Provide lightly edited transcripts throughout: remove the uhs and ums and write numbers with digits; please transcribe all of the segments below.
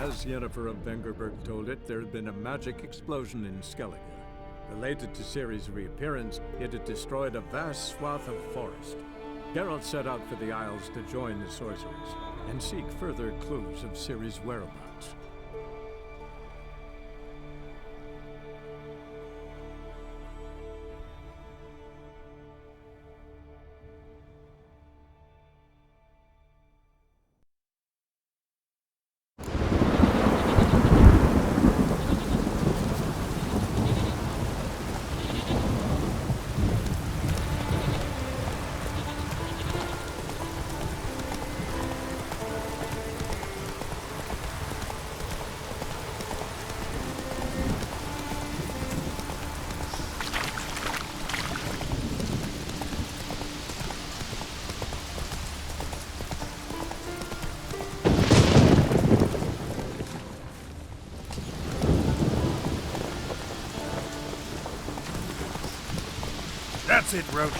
As Yennefer of Vengerberg told it, there had been a magic explosion in Skellige. Related to Ciri's reappearance, it had destroyed a vast swath of forest. Geralt set out for the Isles to join the sorcerers and seek further clues of Ciri's whereabouts. That's it, Roach.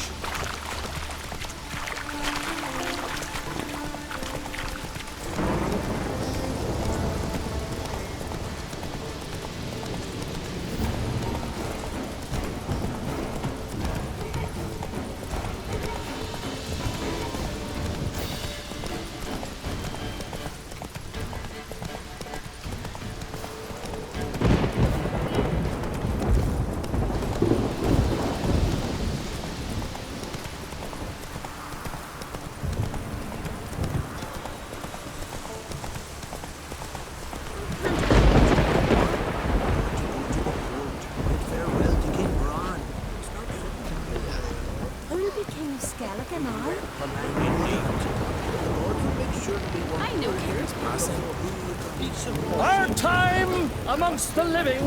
Our time amongst the living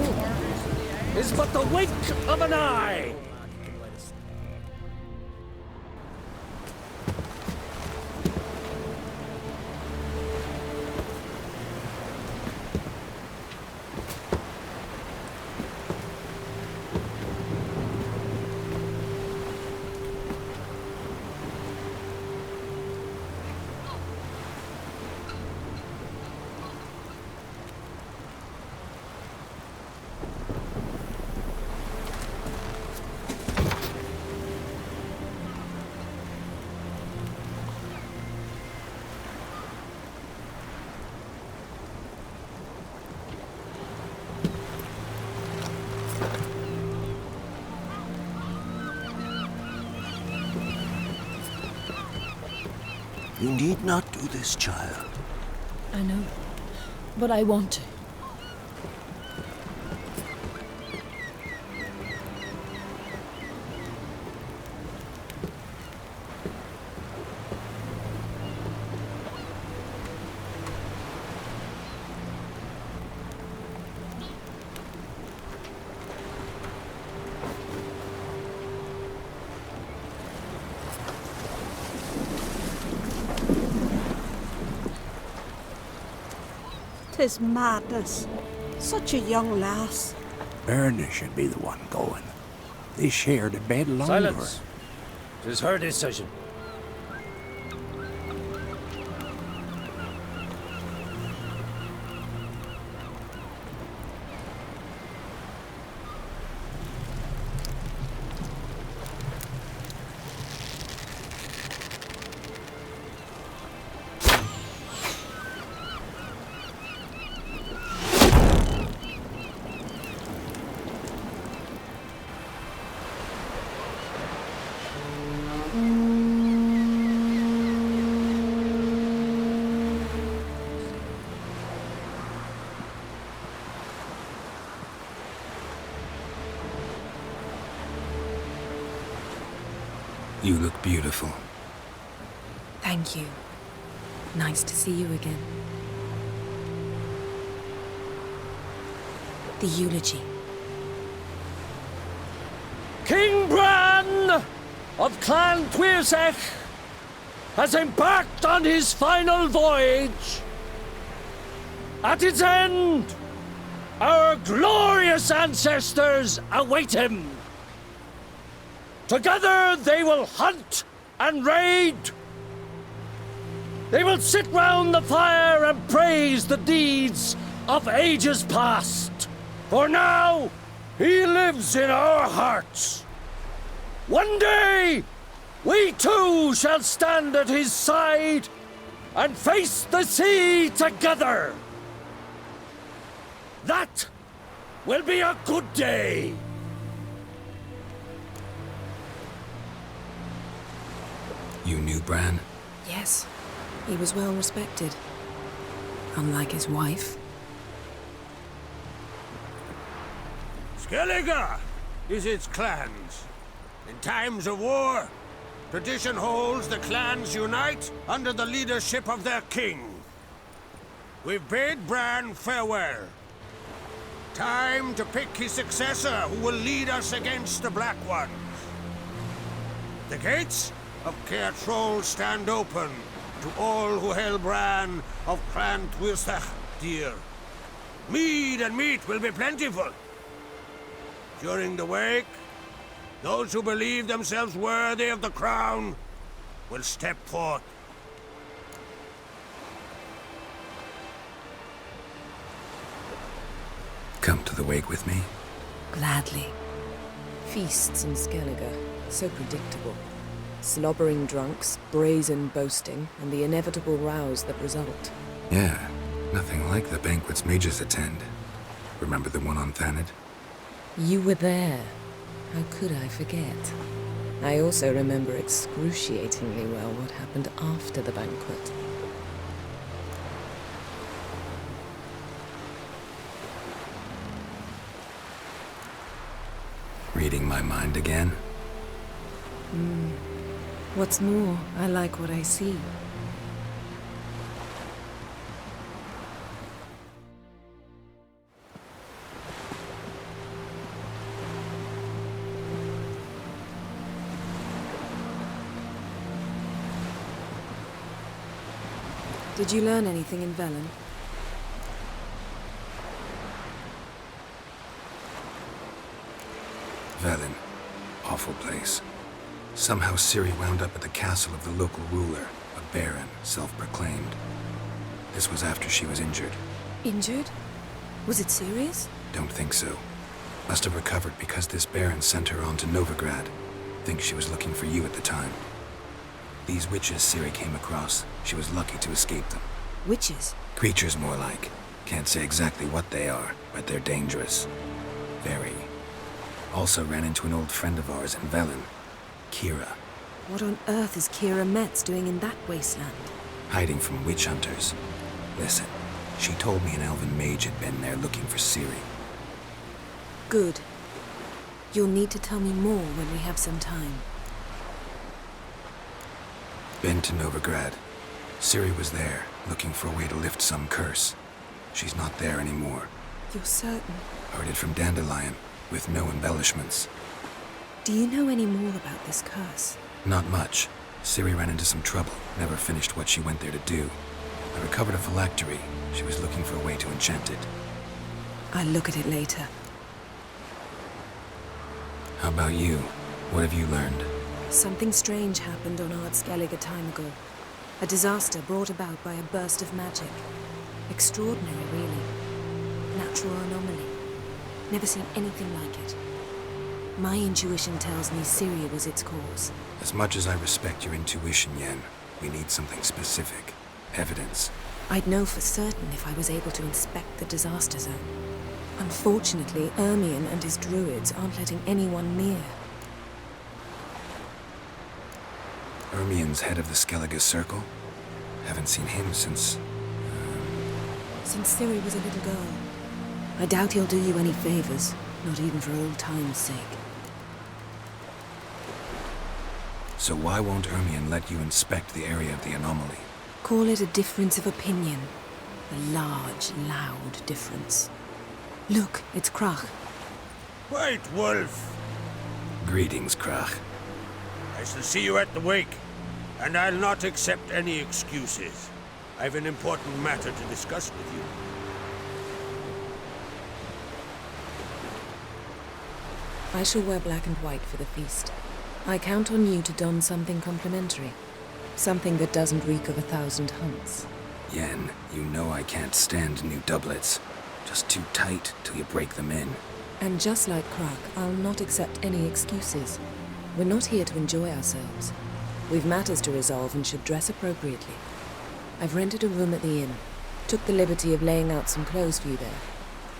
is but the wink of an eye. You need not do this, child. I know, but I want to. Tis madness. Such a young lass. Erna should be the one going. They shared a bed longer. Silence. 'Tis her decision. You look beautiful. Thank you. Nice to see you again. The eulogy. King Bran of Clan Tuirsech has embarked on his final voyage. At its end, our glorious ancestors await him. Together they will hunt and raid. They will sit round the fire and praise the deeds of ages past. For now, he lives in our hearts. One day, we too shall stand at his side and face the sea together. That will be a good day. You knew Bran? Yes, he was well respected. Unlike his wife. Skellige is its clans. In times of war, tradition holds the clans unite under the leadership of their king. We've bade Bran farewell. Time to pick his successor who will lead us against the Black Ones. The gates of Caer Troll stand open to all who hail Bran of Clan Tuirsach dear. Mead and meat will be plentiful. During the wake, those who believe themselves worthy of the crown will step forth. Come to the wake with me? Gladly. Feasts in Skellige, so predictable. Slobbering drunks, brazen boasting, and the inevitable rows that result. Yeah, nothing like the banquets mages attend. Remember the one on Thanedd? You were there. How could I forget? I also remember excruciatingly well what happened after the banquet. Reading my mind again? What's more, I like what I see. Did you learn anything in Velen? Velen. Awful place. Somehow Ciri wound up at the castle of the local ruler, a baron, self-proclaimed. This was after she was injured. Injured? Was it serious? Don't think so. Must have recovered because this baron sent her on to Novigrad. Think she was looking for you at the time. These witches Ciri came across, she was lucky to escape them. Witches? Creatures more like. Can't say exactly what they are, but they're dangerous. Very. Also ran into an old friend of ours in Velen, Kira. What on earth is Kira Metz doing in that wasteland? Hiding from witch hunters. Listen, she told me an elven mage had been there looking for Ciri. Good. You'll need to tell me more when we have some time. Been to Novigrad. Ciri was there, looking for a way to lift some curse. She's not there anymore. You're certain? Heard it from Dandelion, with no embellishments. Do you know any more about this curse? Not much. Ciri ran into some trouble, never finished what she went there to do. I recovered a phylactery. She was looking for a way to enchant it. I'll look at it later. How about you? What have you learned? Something strange happened on Ard Skellige a time ago. A disaster brought about by a burst of magic. Extraordinary, really. Natural anomaly. Never seen anything like it. My intuition tells me Ciri was its cause. As much as I respect your intuition, Yen, we need something specific. Evidence. I'd know for certain if I was able to inspect the disaster zone. Unfortunately, Ermion and his druids aren't letting anyone near. Ermion's head of the Skellige Circle? Haven't seen him since... Since Ciri was a little girl. I doubt he'll do you any favors, not even for old time's sake. So why won't Ermion let you inspect the area of the anomaly? Call it a difference of opinion. A large, loud difference. Look, it's Crach. White Wolf! Greetings, Crach. I shall see you at the wake, and I'll not accept any excuses. I've an important matter to discuss with you. I shall wear black and white for the feast. I count on you to don something complimentary. Something that doesn't reek of 1,000 hunts. Yen, you know I can't stand new doublets. Just too tight till you break them in. And just like Krak, I'll not accept any excuses. We're not here to enjoy ourselves. We've matters to resolve and should dress appropriately. I've rented a room at the inn. Took the liberty of laying out some clothes for you there.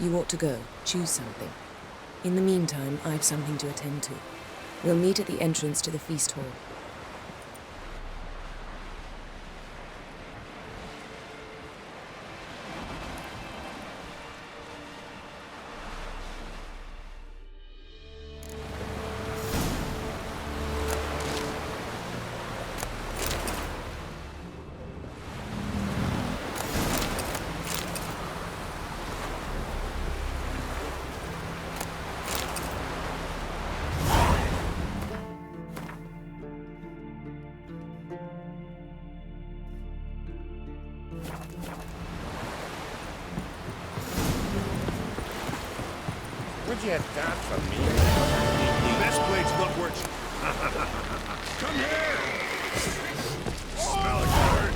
You ought to go. Choose something. In the meantime, I've something to attend to. We'll meet at the entrance to the feast hall. Would you have that for me? Best blade's not worth. Come here! Smell it, Kurt.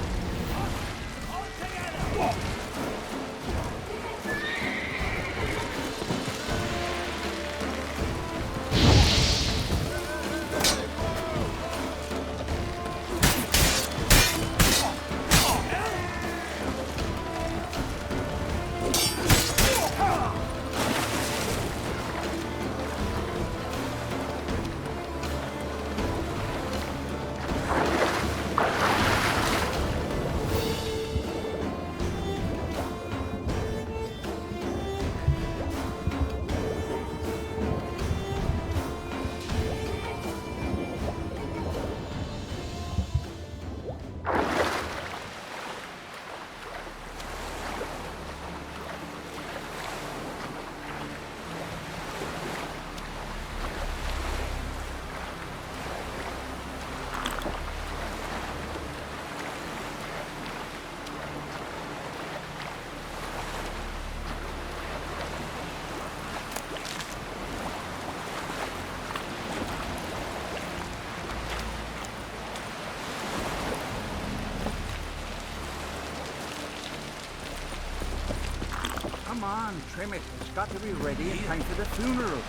Come on, trim it. It's got to be ready in time for the funeral.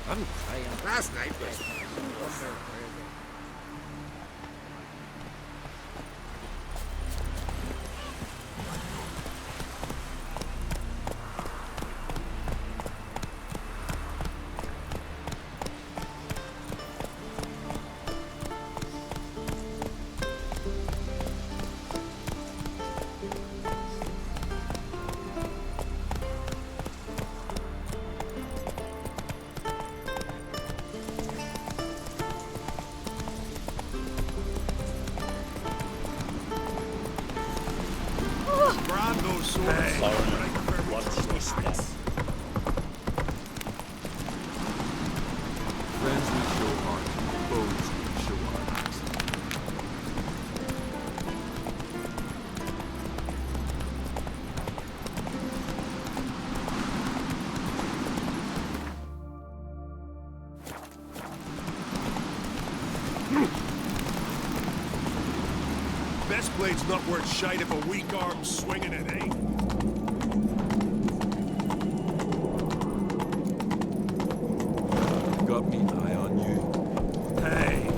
I'm crying. Last night was... Brando's sword. Hey, what's this stuff? Friends we show heart, foes we show hearts. Best blade's not worth shite if a weak arm's swinging it, eh? Got me eye on you. Hey!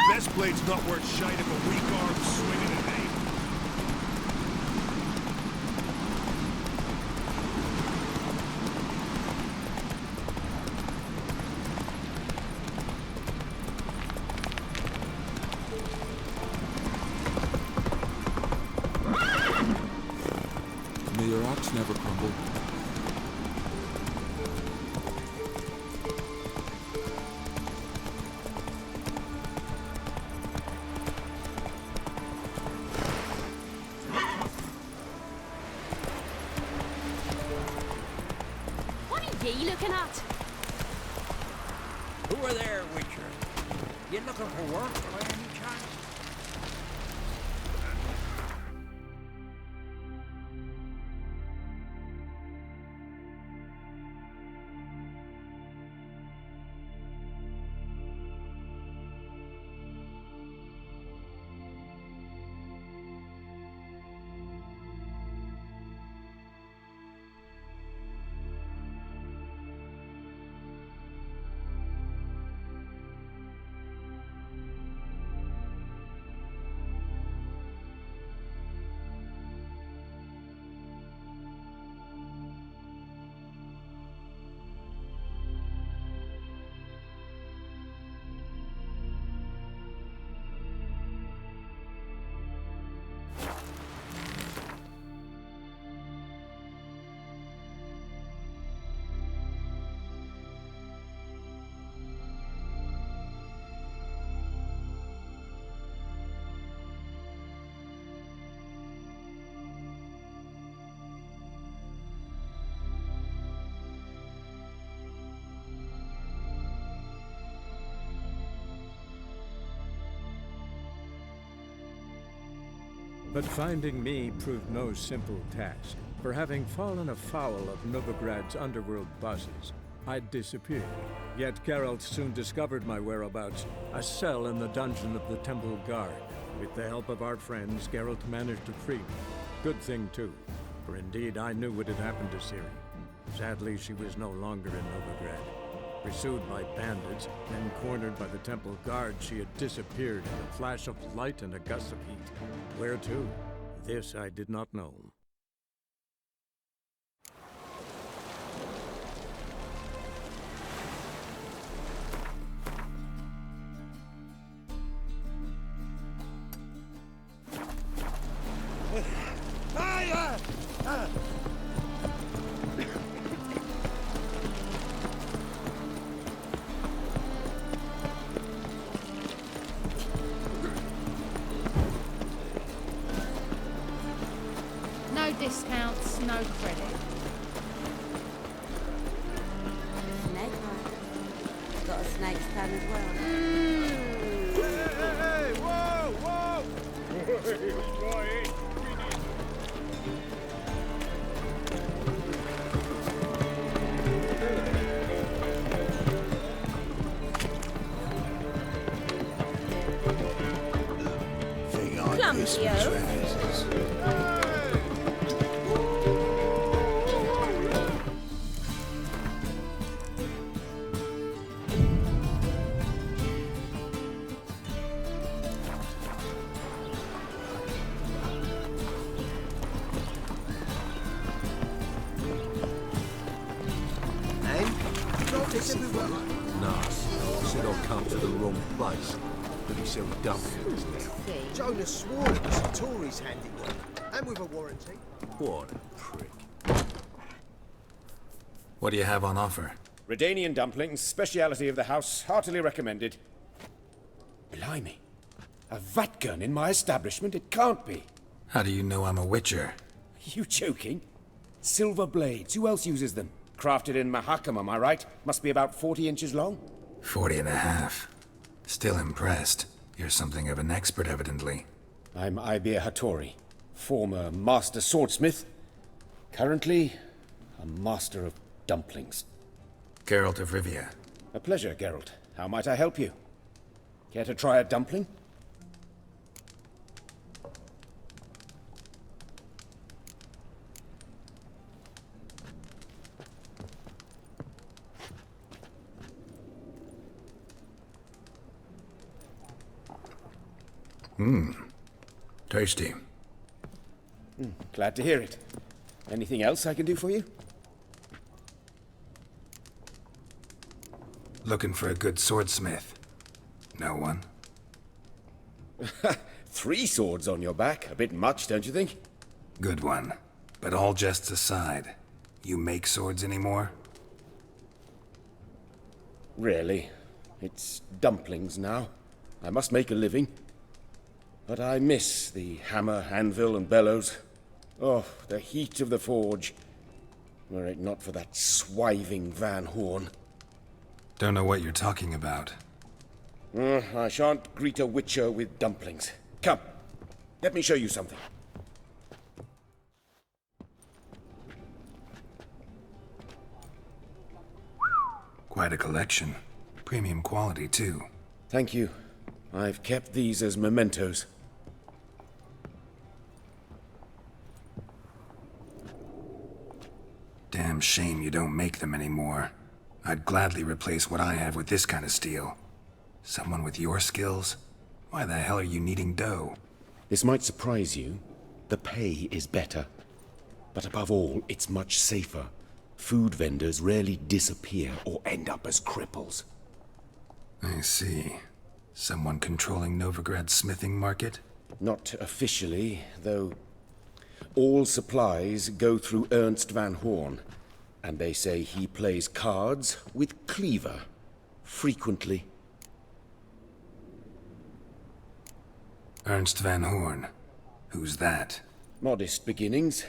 Best blade's not worth shite if a weak arm's swinging it, eh? May your axe never crumble. What are ye looking at? Who are there, Witcher? You looking for work by any chance? But finding me proved no simple task. For having fallen afoul of Novigrad's underworld bosses, I'd disappeared. Yet Geralt soon discovered my whereabouts, a cell in the dungeon of the Temple Guard. With the help of our friends, Geralt managed to free me. Good thing, too, for indeed I knew what had happened to Ciri. Sadly, she was no longer in Novigrad. Pursued by bandits, then cornered by the Temple Guard, she had disappeared in a flash of light and a gust of heat. Where to? This I did not know. No discounts, no credit. Snake hunt. Got a snake stand as well. Hey, whoa, whoa! Clumsio. Nah, said I'll come to the wrong place. But he sell dumplings now. Jonas swore it was a Tory's handiwork, and with a warranty. What a prick. What do you have on offer? Redanian dumplings, speciality of the house, heartily recommended. Blimey. A vatgun in my establishment? It can't be. How do you know I'm a witcher? You joking? Silver blades, who else uses them? Crafted in Mahakam, am I right? Must be about 40 inches long? 40 and a half. Still impressed. You're something of an expert, evidently. I'm Ibir Hattori, former master swordsmith. Currently, a master of dumplings. Geralt of Rivia. A pleasure, Geralt. How might I help you? Care to try a dumpling? Tasty. Glad to hear it. Anything else I can do for you? Looking for a good swordsmith. No one? 3 swords on your back. A bit much, don't you think? Good one. But all jests aside, you make swords anymore? Really. It's dumplings now. I must make a living. But I miss the hammer, anvil, and bellows. Oh, the heat of the forge. Were it not for that swiving Van Horn. Don't know what you're talking about. I shan't greet a witcher with dumplings. Come, let me show you something. Quite a collection. Premium quality, too. Thank you. I've kept these as mementos. Damn shame you don't make them anymore. I'd gladly replace what I have with this kind of steel. Someone with your skills? Why the hell are you needing dough? This might surprise you. The pay is better. But above all, it's much safer. Food vendors rarely disappear or end up as cripples. I see. Someone controlling Novigrad's smithing market? Not officially, though. All supplies go through Ernst Van Horn, and they say he plays cards with Cleaver, frequently. Ernst Van Horn? Who's that? Modest beginnings.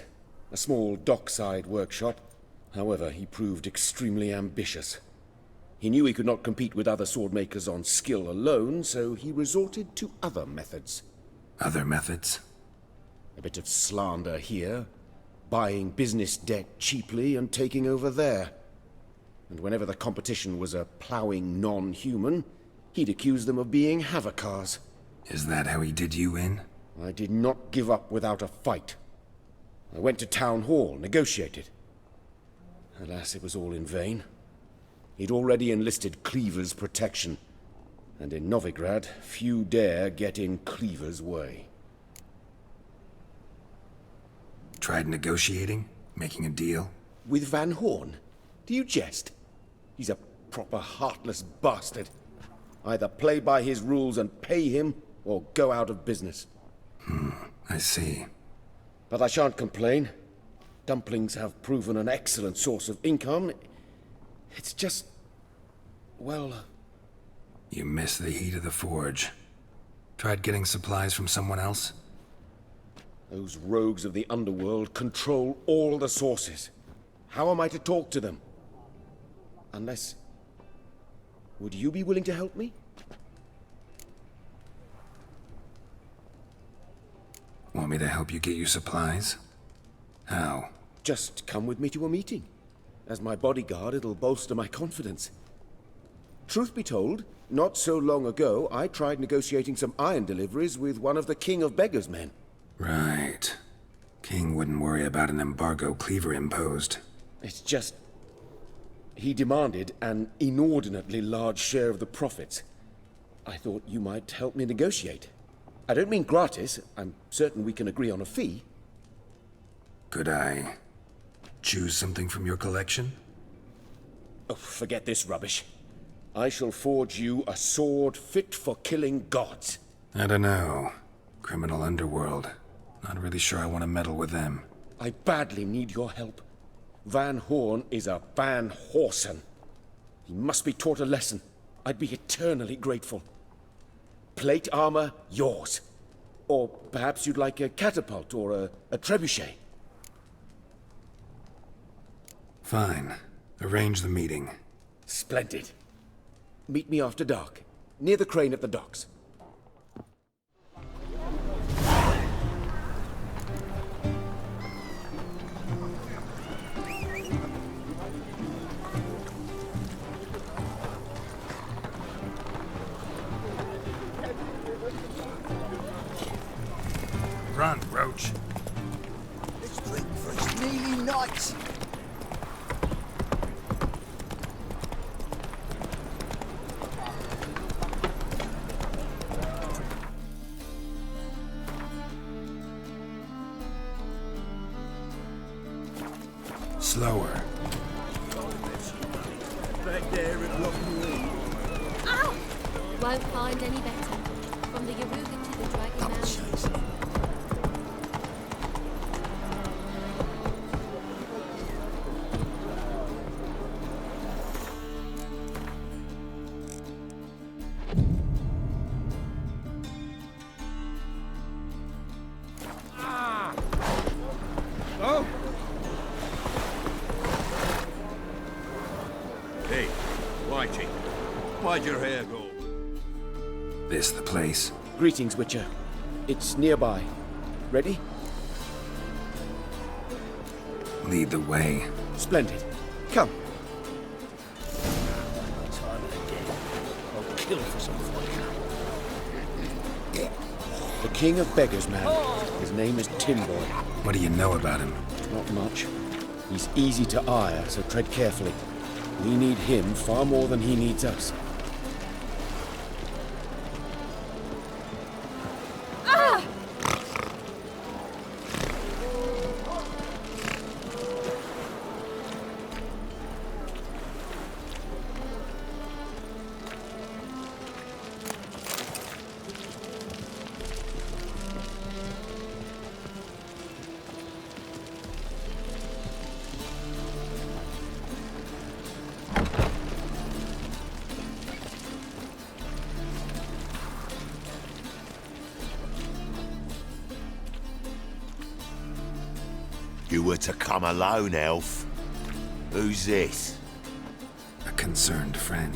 A small dockside workshop. However, he proved extremely ambitious. He knew he could not compete with other swordmakers on skill alone, so he resorted to other methods. Other methods? A bit of slander here, buying business debt cheaply and taking over there. And whenever the competition was a ploughing non-human, he'd accuse them of being Havocars. Is that how he did you in? I did not give up without a fight. I went to Town Hall, negotiated. Alas, it was all in vain. He'd already enlisted Cleaver's protection, and in Novigrad, few dare get in Cleaver's way. Tried negotiating? Making a deal? With Van Horn? Do you jest? He's a proper heartless bastard. Either play by his rules and pay him, or go out of business. I see. But I shan't complain. Dumplings have proven an excellent source of income. It's just... well... You miss the heat of the forge. Tried getting supplies from someone else? Those rogues of the underworld control all the sources. How am I to talk to them? Unless... would you be willing to help me? Want me to help you get you supplies? How? Just come with me to a meeting. As my bodyguard, it'll bolster my confidence. Truth be told, not so long ago, I tried negotiating some iron deliveries with one of the King of Beggars' men. Right. King wouldn't worry about an embargo Cleaver imposed. It's just... he demanded an inordinately large share of the profits. I thought you might help me negotiate. I don't mean gratis. I'm certain we can agree on a fee. Could I choose something from your collection? Oh, forget this rubbish. I shall forge you a sword fit for killing gods. I don't know. Criminal underworld. Not really sure I want to meddle with them. I badly need your help. Van Horn is a Van Horsen. He must be taught a lesson. I'd be eternally grateful. Plate armor, yours. Or perhaps you'd like a catapult or a trebuchet. Fine. Arrange the meeting. Splendid. Meet me after dark, near the crane at the docks. Run, Roach. Let's drink for his nearly night. Slower. Back there at Lockwood. Ow! Won't find any better. From the Yaruga to the Dragon Mountains. Oh! Hey, Whitey, why'd your hair go? This the place? Greetings, Witcher. It's nearby. Ready? Lead the way. Splendid. Come. Time of the day. I'll kill for some fun. The King of Beggars, man. His name is Timboy. What do you know about him? Not much. He's easy to ire, so tread carefully. We need him far more than he needs us. You were to come alone, elf. Who's this? A concerned friend.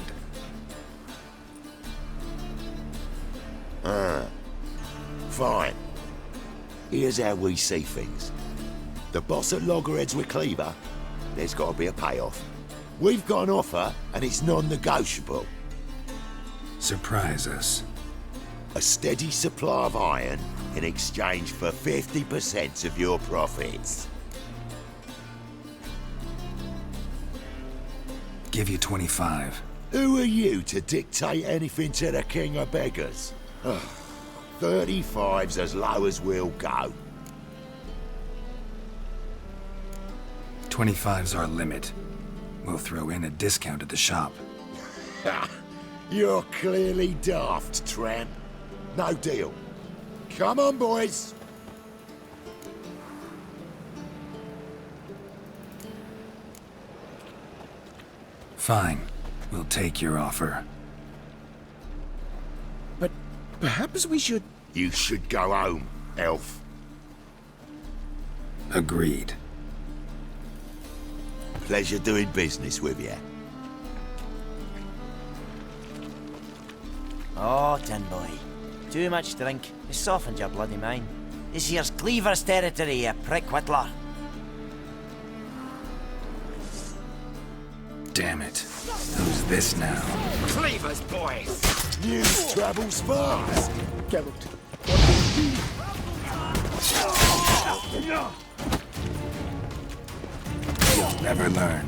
Fine. Here's how we see things. The boss at Loggerheads with Cleaver, there's got to be a payoff. We've got an offer, and it's non-negotiable. Surprise us. A steady supply of iron in exchange for 50% of your profits. Give you 25. Who are you to dictate anything to the king of beggars? 35's as low as we'll go. 25's our limit. We'll throw in a discount at the shop. You're clearly daft, tramp. No deal. Come on, boys. Fine. We'll take your offer. But perhaps we should... You should go home, elf. Agreed. Pleasure doing business with you. Oh, Tin Boy. Too much drink. It softens your bloody mind. This here's Cleaver's territory, you prick whittler. Damn it. Who's this now? Cleaver's boys! News travels fast! Geralt. You'll never learn.